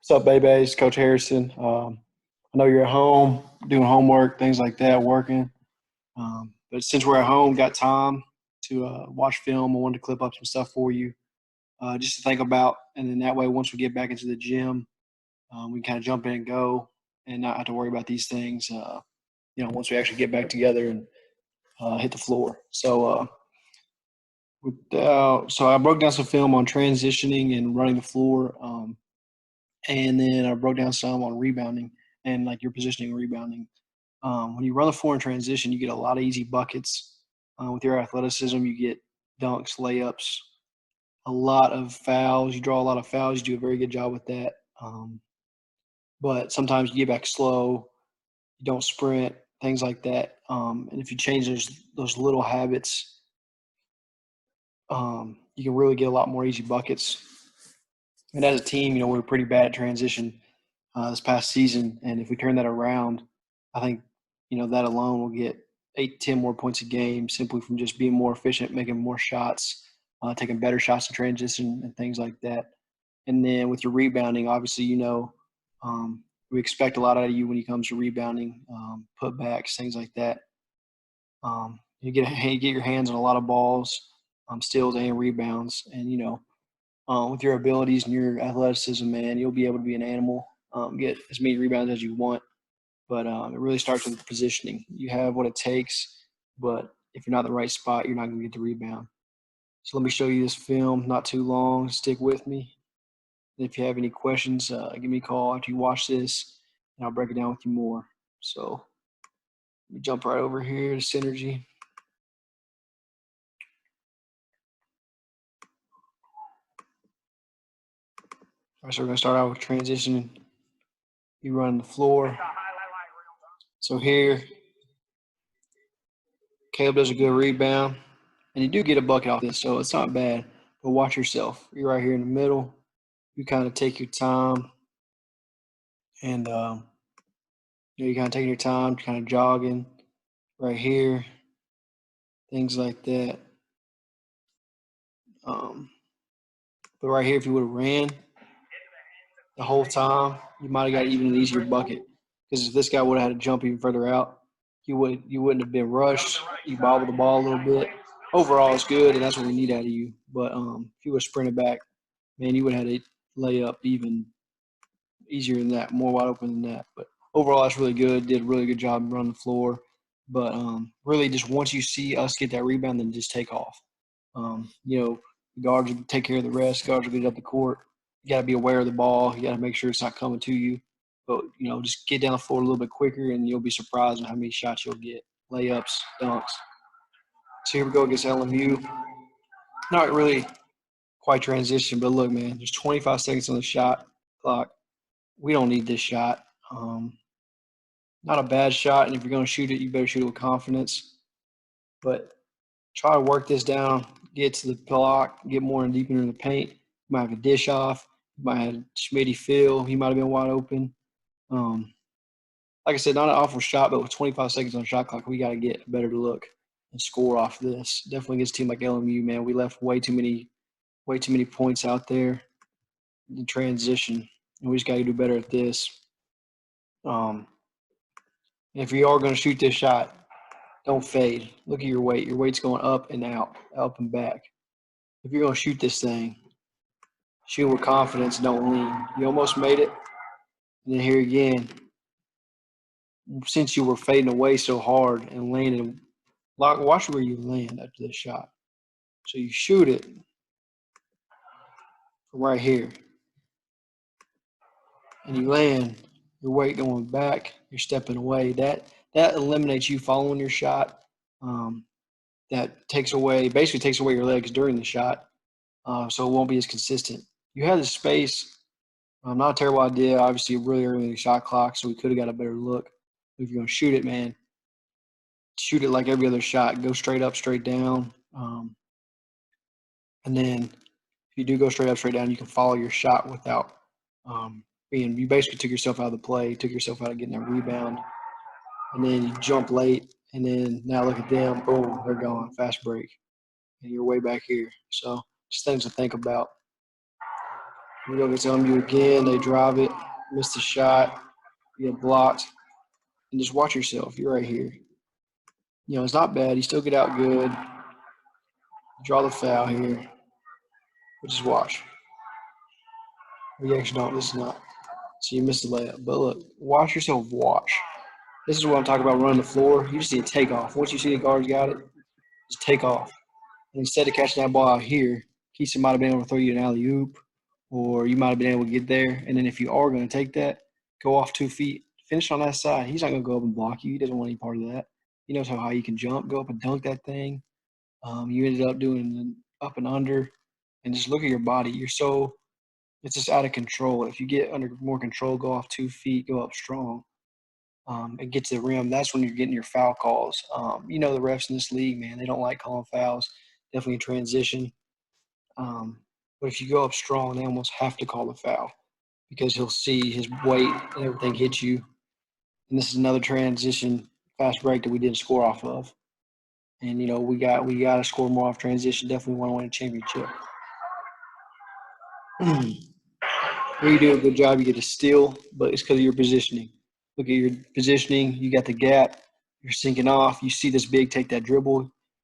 What's up, BayBay? It's Coach Harrison. I know you're at home doing homework, things like that, working. But since we're at home, got time to watch film. I wanted to clip up some stuff for you just to think about. And then that way, once we get back into the gym, we can kind of jump in and go and not have to worry about these things, once we actually get back together and hit the floor. So I broke down some film on transitioning and running the floor. And then I broke down some on rebounding and like your positioning and rebounding. When you run the floor in transition, you get a lot of easy buckets. With your athleticism, you get dunks, layups, a lot of fouls. You draw a lot of fouls. You do a very good job with that. But sometimes you get back slow. You don't sprint, things like that. And if you change those little habits, you can really get a lot more easy buckets. And as a team, we were pretty bad at transition this past season. And if we turn that around, I think, that alone will get 8-10 more points a game simply from just being more efficient, making more shots, taking better shots in transition and things like that. And then with your rebounding, obviously, we expect a lot out of you when it comes to rebounding, putbacks, things like that. You get your hands on a lot of balls, steals and rebounds. And, with your abilities and your athleticism, man, you'll be able to be an animal, get as many rebounds as you want. But it really starts with positioning. You have what it takes, but if you're not in the right spot, you're not going to get the rebound. So let me show you this film, not too long. Stick with me. And if you have any questions, give me a call after you watch this, and I'll break it down with you more. So let me jump right over here to Synergy. All right, so we're going to start out with transition. You run the floor. So here, Caleb does a good rebound, and you do get a bucket off this, so it's not bad. But watch yourself. You're right here in the middle. You kind of take your time, and you're kind of taking your time, kind of jogging right here, things like that. But right here, if you would have ran the whole time, you might have got even an easier bucket. Because if this guy would have had to jump even further out, you wouldn't have been rushed. You bobbled the ball a little bit. Overall, it's good, and that's what we need out of you. But if you would have sprinted back, man, you would have had a layup even easier than that, more wide open than that. But overall, that's really good. Did a really good job running the floor. But really, just once you see us get that rebound, then just take off. Guards will take care of the rest. Guards will get up the court. You got to be aware of the ball. You got to make sure it's not coming to you. But, just get down the floor a little bit quicker, and you'll be surprised at how many shots you'll get. Layups, dunks. So here we go against LMU. Not really quite transition, but look, man, there's 25 seconds on the shot clock. We don't need this shot. Not a bad shot, and if you're going to shoot it, you better shoot it with confidence. But try to work this down, get to the block, get more and deeper in the paint. You might have a dish off. You might have Schmitty feel. He might have been wide open. Like I said, not an awful shot, but with 25 seconds on the shot clock, we got to get a better look and score off this. Definitely against a team like LMU, man. We left way too many points out there in transition, and we just got to do better at this. If you are going to shoot this shot, don't fade. Look at your weight. Your weight's going up and out, up and back. If you're going to shoot this thing, shoot with confidence, don't lean. You almost made it. And then here again, since you were fading away so hard and landing, watch where you land after this shot. So you shoot it from right here. And you land, your weight going back, you're stepping away. That eliminates you following your shot. That basically takes away your legs during the shot, so it won't be as consistent. You had the space. Not a terrible idea. Obviously, really early in the shot clock, so we could have got a better look. But if you're going to shoot it, man, shoot it like every other shot. Go straight up, straight down. And then if you do go straight up, straight down, you can follow your shot without you basically took yourself out of the play, took yourself out of getting that rebound. And then you jump late, and then now look at them. Boom, they're gone. Fast break. And you're way back here. So just things to think about. We go get on you again. They drive it, miss the shot, you get blocked, and just watch yourself. You're right here. It's not bad. You still get out good. Draw the foul here. But just watch. You actually don't. This is not. So you missed the layup. But look, watch yourself watch. This is what I'm talking about running the floor. You just need to take off. Once you see the guards got it, just take off. And instead of catching that ball out here, Keeson might have been able to throw you an alley-oop, or you might have been able to get there. And then if you are going to take that, go off 2 feet, finish on that side. He's not going to go up and block you. He doesn't want any part of that. He knows how high you can jump, go up and dunk that thing. You ended up doing an up and under. And just look at your body. It's just out of control. If you get under more control, go off 2 feet, go up strong, and get to the rim, that's when you're getting your foul calls. The refs in this league, man, they don't like calling fouls, definitely in transition. But if you go up strong, they almost have to call the foul because he'll see his weight and everything hit you. And this is another transition fast break that we didn't score off of. And, we got to score more off transition. Definitely want to win a championship. Here you do a good job. You get a steal, but it's because of your positioning. Look at your positioning. You got the gap. You're sinking off. You see this big take that dribble.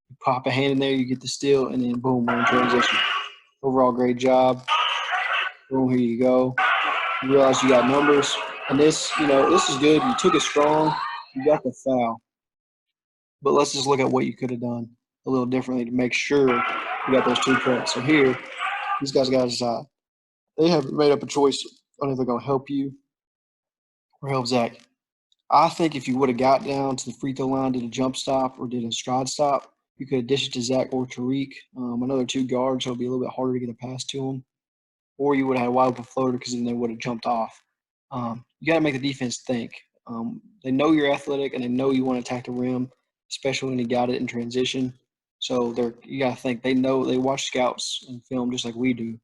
You pop a hand in there. You get the steal, and then boom, we're in transition. Overall, great job. Boom, here you go. You realize you got numbers. And this is good. You took it strong. You got the foul. But let's just look at what you could have done a little differently to make sure you got those 2 points. So here, these guys got to decide. They haven't made up a choice on if they're going to help you or help Zach. I think if you would have got down to the free throw line, did a jump stop or did a stride stop, you could have dished it to Zach or Tariq. Another 2 guards, so it'll be a little bit harder to get a pass to them. Or you would have had a wide open floater because then they would have jumped off. You got to make the defense think. They know you're athletic and they know you want to attack the rim, especially when you got it in transition. So you got to think. They know they watch scouts and film just like we do.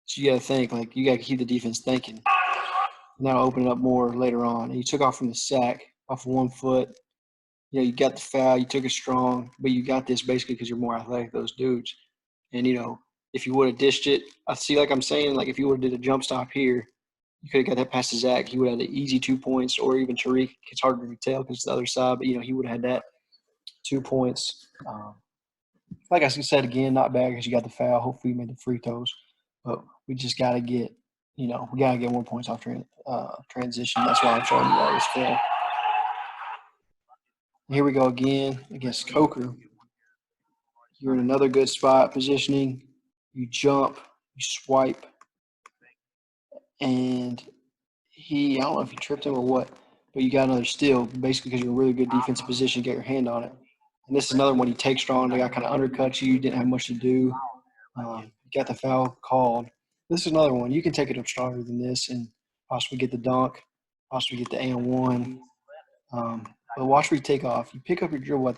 So you got to think, you got to keep the defense thinking. And that'll open it up more later on. And you took off from the sack off of 1 foot. You got the foul. You took it strong. But you got this basically because you're more athletic than those dudes. And, if you would have dished it, I see, like I'm saying, if you would have did a jump stop here, you could have got that past to Zach. He would have had the easy 2 points, or even Tariq. It's harder to tell because it's the other side. But, he would have had that 2 points. Like I said, again, not bad because you got the foul. Hopefully you made the free throws. But we just got to get, we got to get more points off transition. That's why I'm showing you all this film. Here we go again against Coker. You're in another good spot positioning. You jump, you swipe, and I don't know if you tripped him or what, but you got another steal, basically because you're in a really good defensive position, get your hand on it. And this is another one you take strong. The guy kind of undercuts you, didn't have much to do. You got the foul called. This is another one. You can take it up stronger than this and possibly get the dunk, possibly get the and-1. But watch where you take off. You pick up your dribble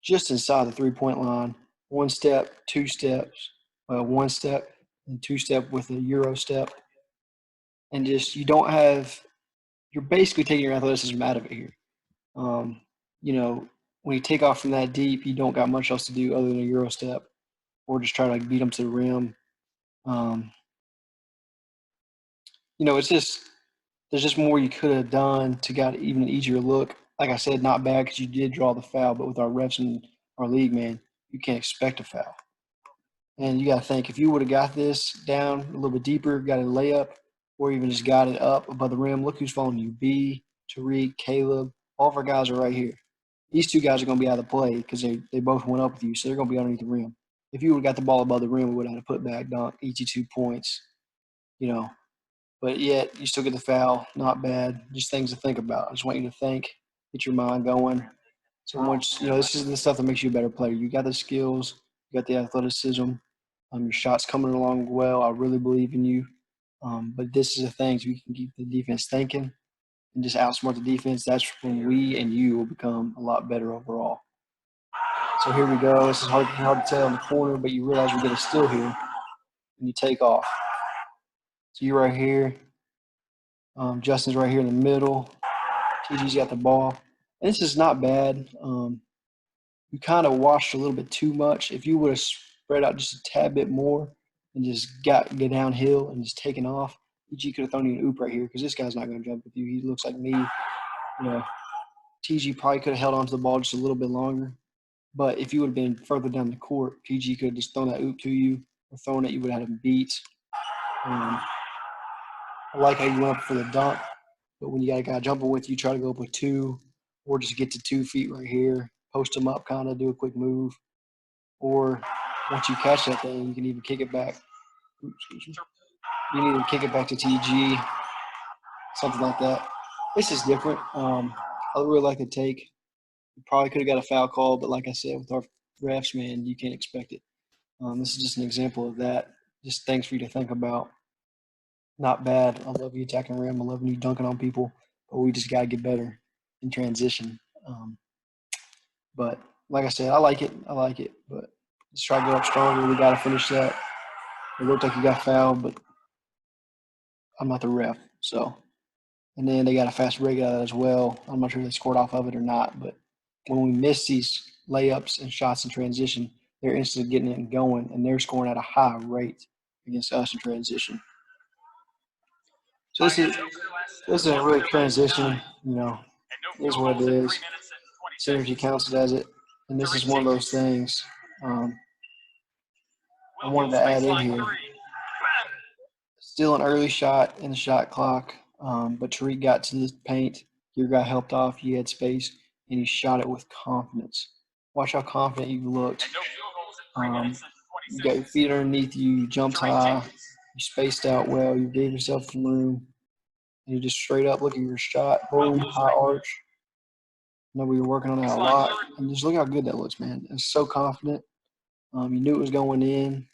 just inside the 3-point line. 1 step, 2 steps, 1 step, and 2 step with a Euro step. And just you're basically taking your athleticism out of it here. When you take off from that deep, you don't got much else to do other than a Euro step or just try to beat them to the rim. It's just there's just more you could have done to got even an easier look. Like I said, not bad because you did draw the foul, but with our refs in our league, man, you can't expect a foul. And you got to think, if you would have got this down a little bit deeper, got a layup, or even just got it up above the rim, look who's following you. B, Tariq, Caleb, all of our guys are right here. These 2 guys are going to be out of the play because they both went up with you, so they're going to be underneath the rim. If you would have got the ball above the rim, we would have had a put-back dunk, easy 2 points, But yet, you still get the foul. Not bad. Just things to think about. I just want you to think, get your mind going. So once, this is the stuff that makes you a better player. You got the skills. You got the athleticism. Your shot's coming along well. I really believe in you. But this is the things we can keep the defense thinking and just outsmart the defense. That's when we and you will become a lot better overall. So here we go. This is hard to tell in the corner, but you realize we get a steal here, and you take off. So you're right here. Justin's right here in the middle. TG's got the ball. And this is not bad. You kind of washed a little bit too much. If you would have spread out just a tad bit more, and just get downhill and just taking off, TG could have thrown you an oop right here because this guy's not going to jump with you. He looks like me. TG probably could have held onto the ball just a little bit longer. But if you would have been further down the court, TG could have just thrown that oop to you or thrown it. You would have had him beat. I like how you went up for the dunk. But when you got a guy jumping with you, try to go up with 2 or just get to 2 feet right here, post him up, kind of do a quick move. Or once you catch that thing, you can even kick it back. Oops, excuse me. You can even kick it back to TG, something like that. This is different. I really like the take. You probably could have got a foul call, but like I said, with our refs, man, you can't expect it. This is just an example of that. Just things for you to think about. Not bad. I love you attacking rim. I love you dunking on people, but we just got to get better in transition. But like I said, I like it. But let's try to go up stronger. We got to finish that. It looked like you got fouled, but I'm not the ref. So, and then they got a fast break out of that as well. I'm not sure if they scored off of it or not, but when we miss these layups and shots in transition, they're instantly getting it and going, and they're scoring at a high rate against us in transition. So this isn't really transition, it is what it is. Synergy counts as it, and this is one of those things I wanted to add in here. Still an early shot in the shot clock, but Tariq got to the paint. Your guy helped off. You had space, and he shot it with confidence. Watch how confident you looked. You got your feet underneath you. You jumped high. You spaced out well. You gave yourself some room. And you just straight up look at your shot. Boom, high arch. We were working on that a lot. And just look how good that looks, man. It's so confident. You knew it was going in.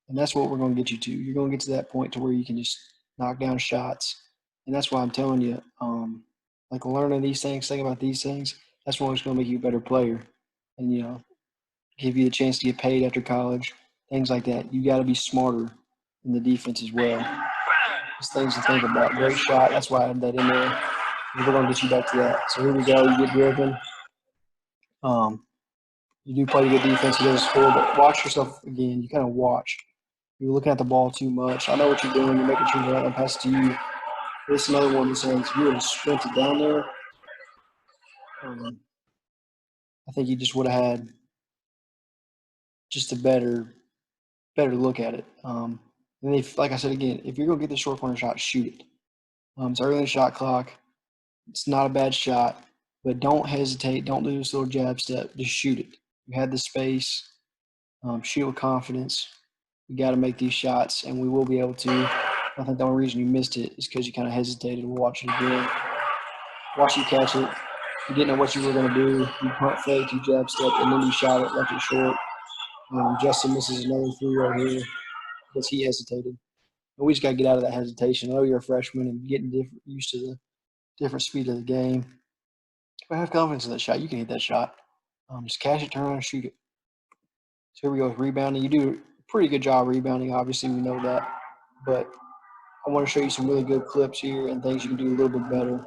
And that's what we're going to get you to. You're going to get to that point to where you can just knock down shots. And that's why I'm telling you, like learning these things, thinking about these things, that's what's going to make you a better player. And, give you the chance to get paid after college, things like that. You got to be smarter in the defense as well. Just things to think about. Great shot. That's why I had that in there. We're going to get you back to that. So here we go. You get driven. You do play good defense. You doesn't score, but watch yourself again. You kind of watch. You're looking at the ball too much. I know what you're doing. You're making sure you're letting them pass to you. This is another one that's saying if you would have sprinted down there, I think you just would have had just a better look at it. And if, like I said again, if you're going to get the short corner shot, shoot it. It's early in the shot clock. It's not a bad shot, but don't hesitate. Don't do this little jab step. Just shoot it. You had the space. Shoot it with confidence. You got to make these shots, and we will be able to. I think the only reason you missed it is because you kind of hesitated. We'll watch it again. Watch you catch it. You didn't know what you were going to do. You punt fake, you jab step, and then you shot it, left it short. Justin misses another 3 right here because he hesitated. But we just got to get out of that hesitation. I know you're a freshman and getting used to the different speed of the game. But have confidence in that shot. You can hit that shot. Just catch it, turn around, and shoot it. So here we go with rebounding. You do a pretty good job rebounding. Obviously, we know that. But I want to show you some really good clips here and things you can do a little bit better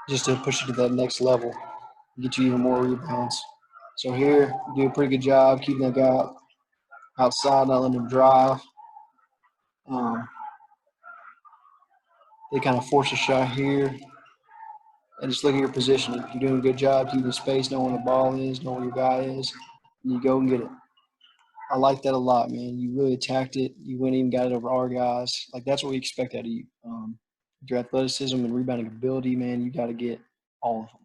just to push you to that next level and get you even more rebounds. So here, you do a pretty good job keeping that guy outside, not letting him drive. They kind of force a shot here. And just look at your positioning. You're doing a good job keeping space, knowing where the ball is, knowing where your guy is, and you go and get it. I like that a lot, man. You really attacked it. You went in and got it over our guys. Like, that's what we expect out of you. Your athleticism and rebounding ability, man, you got to get all of them.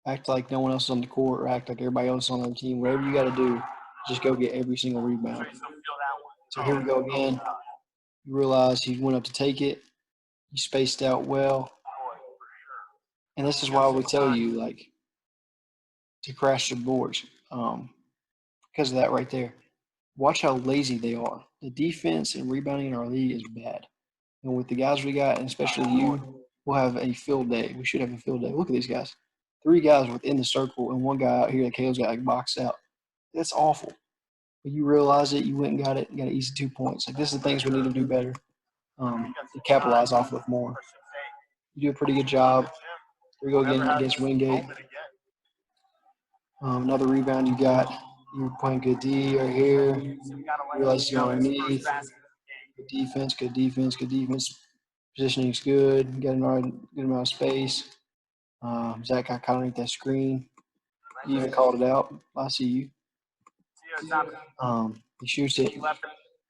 Act like no one else is on the court or act like everybody else is on the team. Whatever you got to do, just go get every single rebound. So here we go again. You realize he went up to take it. You spaced out well. And this is why we tell you, like, to crash the boards because of that right there. Watch how lazy they are. The defense and rebounding in our league is bad. And with the guys we got, and especially you, we'll have a field day. We should have a field day. Look at these guys. 3 guys within the circle and 1 guy out here that Kale's got like boxed out. That's awful. But you realize it. You went and got it. You got an easy 2 points. Like, this is the things we need to do better to capitalize off of more. You do a pretty good job. Here we go again against Wingate. Another rebound you got. You're playing good D right here. Realize you're underneath. Good defense, good defense, good defense. Positioning's good. You got a good amount of space. Zach got caught underneath that screen. You even called it out. I see you. He shoots it.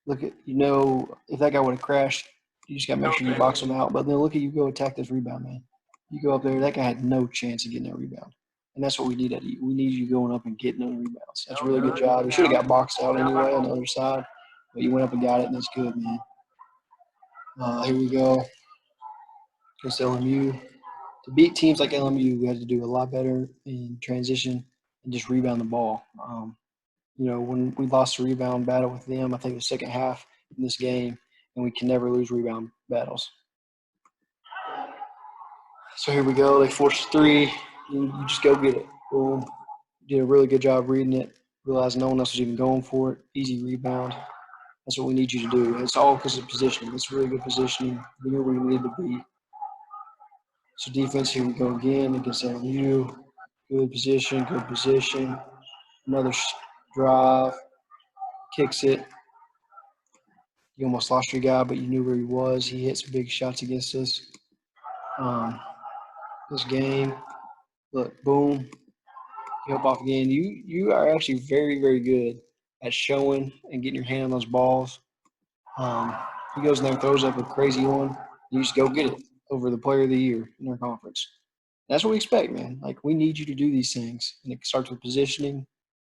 Look at, if that guy would have crashed, you just got to make sure you box him out. But then look at you go attack this rebound, man. You go up there, that guy had no chance of getting that rebound. And that's what we need at you. We need you going up and getting those rebounds. That's a really good job. You should have got boxed out anyway on the other side. But you went up and got it, and that's good, man. Here we go. Against LMU. To beat teams like LMU, we had to do a lot better in transition and just rebound the ball. When we lost the rebound battle with them, I think the second half in this game, and we can never lose rebound battles. So here we go. They force 3. You just go get it. Boom. You did a really good job reading it, realizing no one else was even going for it. Easy rebound. That's what we need you to do. It's all because of positioning. It's really good positioning. We knew where we need to be. So defense, here we go again against LMU. Good position, good position. Another drive. Kicks it. You almost lost your guy, but you knew where he was. He hit some big shots against us. This game, look, boom. You help off again. You are actually very, very good at showing and getting your hand on those balls. He goes in there and throws up a crazy one. You just go get it over the player of the year in our conference. That's what we expect, man. Like, we need you to do these things. And it starts with positioning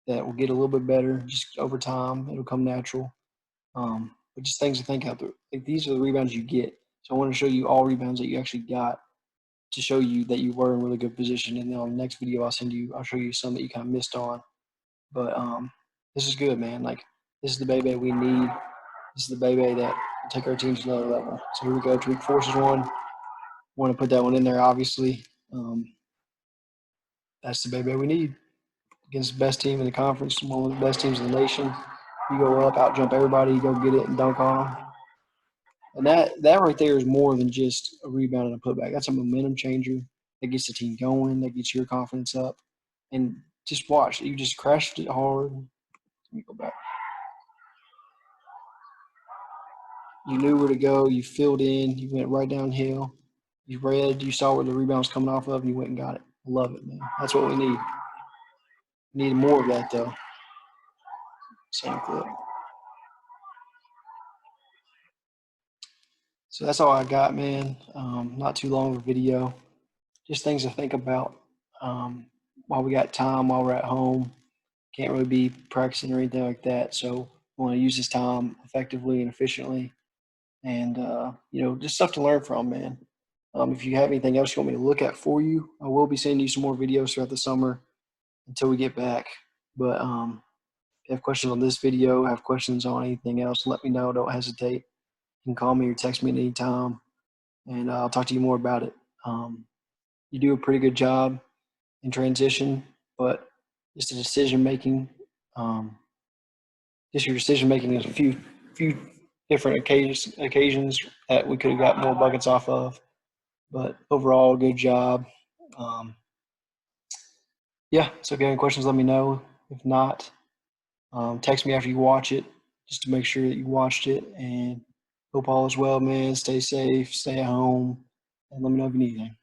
that will get a little bit better just over time. It'll come natural. But just things to think out there. Like, these are the rebounds you get. So I want to show you all rebounds that you actually got to show you that you were in really good position. And then on the next video I'll show you some that you kind of missed on. But this is good, man. Like, this is the BayBay we need. This is the BayBay that will take our team to another level. So here we go. Tariq forces one. Want to put that one in there, obviously. That's the BayBay we need. Against the best team in the conference, one of the best teams in the nation. You go up, out jump everybody, you go get it and dunk on them. And that right there is more than just a rebound and a putback. That's a momentum changer that gets the team going, that gets your confidence up. And just watch. You just crashed it hard. Let me go back. You knew where to go. You filled in. You went right downhill. You read. You saw where the rebound was coming off of, and you went and got it. I love it, man. That's what we need. We need more of that, though. Same clip. So that's all I got, man. Not too long of a video. Just things to think about while we got time, while we're at home. Can't really be practicing or anything like that. So I want to use this time effectively and efficiently. And, just stuff to learn from, man. If you have anything else you want me to look at for you, I will be sending you some more videos throughout the summer until we get back. But if you have questions on this video, have questions on anything else, let me know. Don't hesitate. You can call me or text me at any time, and I'll talk to you more about it. You do a pretty good job in transition, but just the decision-making, your decision-making is a few different occasions that we could have got more buckets off of. But overall, good job. So if you have any questions, let me know. If not, text me after you watch it just to make sure that you watched it. And hope all is well, man. Stay safe, stay at home, and let me know if you need anything.